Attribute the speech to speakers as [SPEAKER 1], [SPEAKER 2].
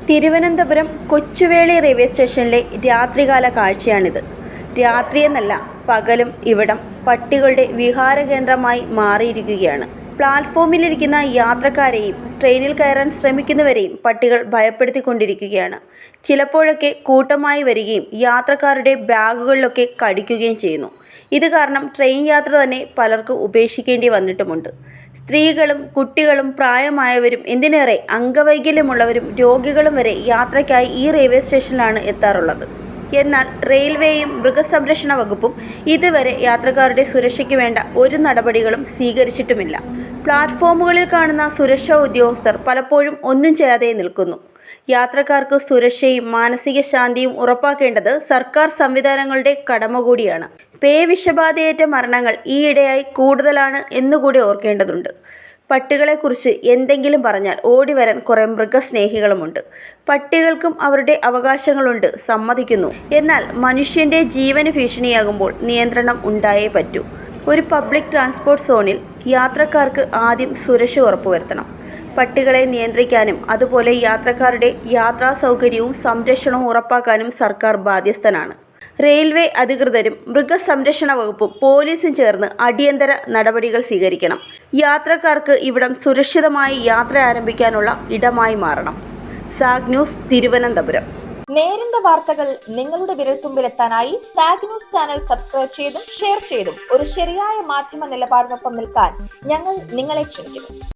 [SPEAKER 1] Thiruvananthapuram Kochuveli railway സ്റ്റേഷനിലെ രാത്രികാല കാഴ്ചയാണിത്. രാത്രിയെന്നല്ല, പകലും ഇവിടം പട്ടികളുടെ വിഹാരകേന്ദ്രമായി മാറിയിരിക്കുകയാണ്. പ്ലാറ്റ്ഫോമിലിരിക്കുന്ന യാത്രക്കാരെയും ട്രെയിനിൽ കയറാൻ ശ്രമിക്കുന്നവരെയും പട്ടികൾ ഭയപ്പെടുത്തിക്കൊണ്ടിരിക്കുകയാണ്. ചിലപ്പോഴൊക്കെ കൂട്ടമായി വരികയും യാത്രക്കാരുടെ ബാഗുകളിലൊക്കെ കടിക്കുകയും ചെയ്യുന്നു. ഇത് കാരണം ട്രെയിൻ യാത്ര തന്നെ പലർക്കും ഉപേക്ഷിക്കേണ്ടി വന്നിട്ടുമുണ്ട്. സ്ത്രീകളും കുട്ടികളും പ്രായമായവരും എന്തിനേറെ അംഗവൈകല്യമുള്ളവരും രോഗികളും വരെ യാത്രയ്ക്കായി ഈ റെയിൽവേ സ്റ്റേഷനിലാണ് എത്താറുള്ളത്. എന്നാൽ റെയിൽവേയും മൃഗസംരക്ഷണ വകുപ്പും ഇതുവരെ യാത്രക്കാരുടെ സുരക്ഷയ്ക്ക് വേണ്ട ഒരു നടപടികളും സ്വീകരിച്ചിട്ടുമില്ല. പ്ലാറ്റ്ഫോമുകളിൽ കാണുന്ന സുരക്ഷാ ഉദ്യോഗസ്ഥർ പലപ്പോഴും ഒന്നും ചെയ്യാതെ നിൽക്കുന്നു. യാത്രക്കാർക്ക് സുരക്ഷയും മാനസിക ശാന്തിയും ഉറപ്പാക്കേണ്ടത് സർക്കാർ സംവിധാനങ്ങളുടെ കടമ കൂടിയാണ്. പേവിഷബാധയേറ്റ മരണങ്ങൾ ഈയിടെയായി കൂടുതലാണ് എന്നുകൂടി ഓർക്കേണ്ടതുണ്ട്. പട്ടികളെക്കുറിച്ച് എന്തെങ്കിലും പറഞ്ഞാൽ ഓടിവരാൻ കുറേ മൃഗസ്നേഹികളുമുണ്ട്. പട്ടികൾക്കും അവരുടെ അവകാശങ്ങളുണ്ട്, സമ്മതിക്കുന്നു. എന്നാൽ മനുഷ്യൻ്റെ ജീവന് ഭീഷണിയാകുമ്പോൾ നിയന്ത്രണം ഉണ്ടായേ പറ്റൂ. ഒരു പബ്ലിക് ട്രാൻസ്പോർട്ട് സോണിൽ യാത്രക്കാർക്ക് ആദ്യം സുരക്ഷ ഉറപ്പുവരുത്തണം. പട്ടികളെ നിയന്ത്രിക്കാനും അതുപോലെ യാത്രക്കാരുടെ യാത്രാ സൗകര്യവും സംരക്ഷണവും ഉറപ്പാക്കാനും സർക്കാർ ബാധ്യസ്ഥനാണ്. റെയിൽവേ അധികൃതരും മൃഗസംരക്ഷണ വകുപ്പും പോലീസും ചേർന്ന് അടിയന്തര നടപടികൾ സ്വീകരിക്കണം. യാത്രക്കാർക്ക് ഇവിടം സുരക്ഷിതമായി യാത്ര ആരംഭിക്കാനുള്ള ഇടമായി മാറണം. Zag news, Thiruvananthapuram.
[SPEAKER 2] നേരിന്റെ വാർത്തകൾ നിങ്ങളുടെ വിരൽത്തുമ്പിലെത്താനായി സാഗ് ന്യൂസ് ചാനൽ സബ്സ്ക്രൈബ് ചെയ്തും ഷെയർ ചെയ്തും ഒരു ശരിയായ മാധ്യമ നിലപാടിനൊപ്പം നിൽക്കാൻ ഞങ്ങൾ നിങ്ങളെ ക്ഷണിക്കുന്നു.